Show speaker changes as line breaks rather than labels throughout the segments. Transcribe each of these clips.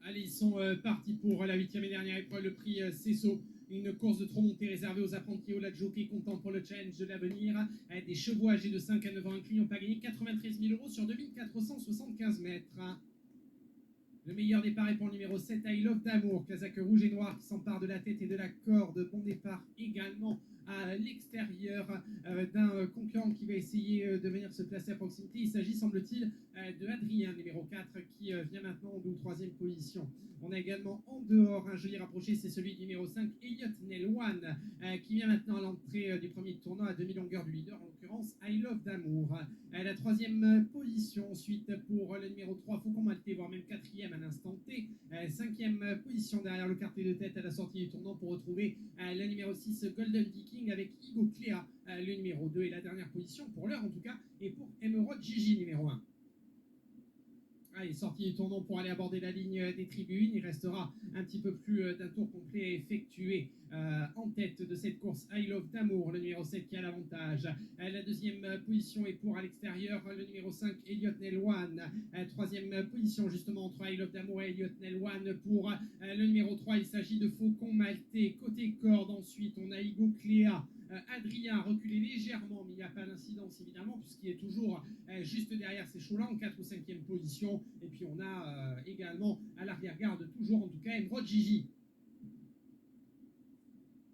Allez, ils sont partis pour la huitième et dernière épreuve, le prix Cesso. Une course de trop montée réservée aux apprentis au jockey comptant pour le challenge de l'avenir. Des chevaux âgés de 5 à 9 ans inclus n'ont pas gagné 93 000 euros sur 2475 mètres. Le meilleur départ est pour le numéro 7, I Love d'Amour. Casaque rouge et noir qui s'empare de la tête et de la corde. Bon départ également à l'extérieur d'un concurrent qui va essayer de venir se placer à proximité. Il s'agit, semble-t-il, de Adrien, numéro 4, qui vient maintenant en 3e position. On a également en dehors un joli rapproché, c'est celui du numéro 5, Elliot Nelwan, qui vient maintenant à l'entrée du premier tournoi à demi-longueur du leader, en l'occurrence I Love d'Amour. La 3e position ensuite pour le numéro 3, Faucon Maltais, voire même 4e à l'instant T. 5e position derrière le quartier de tête à la sortie du tournant pour retrouver le numéro 6, Golden Viking, avec Igo Cléa, le numéro 2. Et la dernière position, pour l'heure en tout cas, est pour Emerald Gigi, numéro 1. Il est sorti du tournant pour aller aborder la ligne des tribunes. Il restera un petit peu plus d'un tour complet à effectuer en tête de cette course I Love d'Amour, le numéro 7 qui a l'avantage. La 2e position est pour à l'extérieur le numéro 5, Elliot Nelwan. 3e position justement entre I Love d'Amour et Elliot Nelwan pour le numéro 3. Il s'agit de Faucon Maltais. Côté corde ensuite, on a Igo Cléa. Adrien a reculé légèrement, mais il n'y a pas d'incidence évidemment, puisqu'il est toujours juste derrière ces chevaux-là en 4 ou 5e position. Et puis on a également à l'arrière-garde, toujours en tout cas, Emerald Gigi.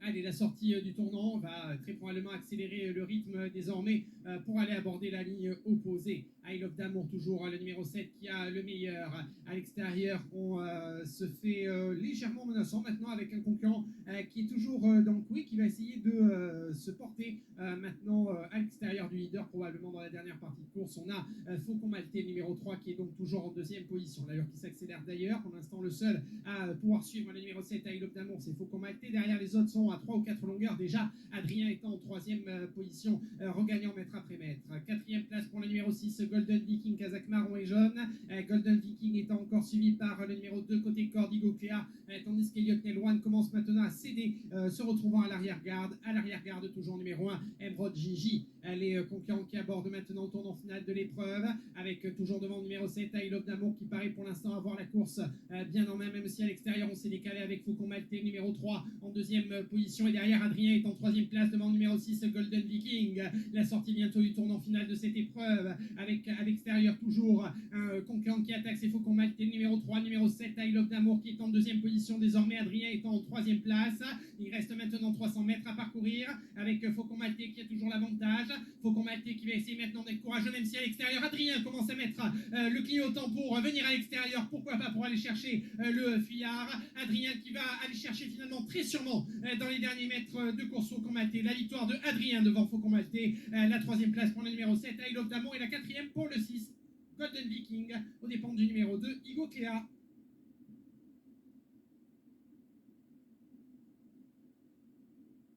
Allez, la sortie du tournant va très probablement accélérer le rythme désormais pour aller aborder la ligne opposée. I Love d'Amour, toujours le numéro 7 qui a le meilleur. À l'extérieur, on se fait légèrement menaçant maintenant avec un concurrent qui est toujours donc oui, qui va essayer de se porter maintenant à l'extérieur du leader, probablement dans la dernière partie de course. On a Faucon Maltais, numéro 3, qui est donc toujours en 2e position. L'allure qui s'accélère d'ailleurs. Pour l'instant, le seul à pouvoir suivre le numéro 7, I Love d'Amour, c'est Faucon Maltais. Derrière, les autres sont à 3 ou 4 longueurs déjà. Adrien étant en 3e position, regagnant mètre après mètre. 4e place pour le numéro 6, Golden Viking, casaque marron et jaune. Golden Viking étant encore suivi par le numéro 2 côté corde, Igo Cléa, tandis qu'Elliot Nelwan commence maintenant à céder, se retrouvant à l'arrière-garde. À l'arrière-garde, toujours numéro 1, Emerald Gigi. Les concurrents qui abordent maintenant le tournant final de l'épreuve, avec toujours devant le numéro 7, I Love d'Amour, qui paraît pour l'instant avoir la course bien en main, même si à l'extérieur on s'est décalé avec Faucon Maltais, numéro 3, en 2e position. Et derrière, Adrien est en 3e place devant le numéro 6, Golden Viking. La sortie bientôt du tournant final de cette épreuve, avec à l'extérieur toujours un concurrent qui attaque, c'est Faucon Maltais, numéro 3, numéro 7, I Love d'Amour, qui est en 2e position désormais. Adrien étant en 3e place. Il reste maintenant 300 mètres à parcourir avec Faucon Maltais qui a toujours l'avantage. Faucon Maltais qui va essayer maintenant d'être courageux, même si à l'extérieur, Adrien commence à mettre le clignotant pour venir à l'extérieur. Pourquoi pas pour aller chercher le fuyard. Adrien qui va aller chercher finalement très sûrement dans les derniers mètres de course Faucon Maltais. La victoire de Adrien devant Faucon Maltais. La 3e place pour le numéro 7, I Love d'Amour, et la 4e pour le 6, Golden Viking, aux dépens du numéro 2, Igo Cléa.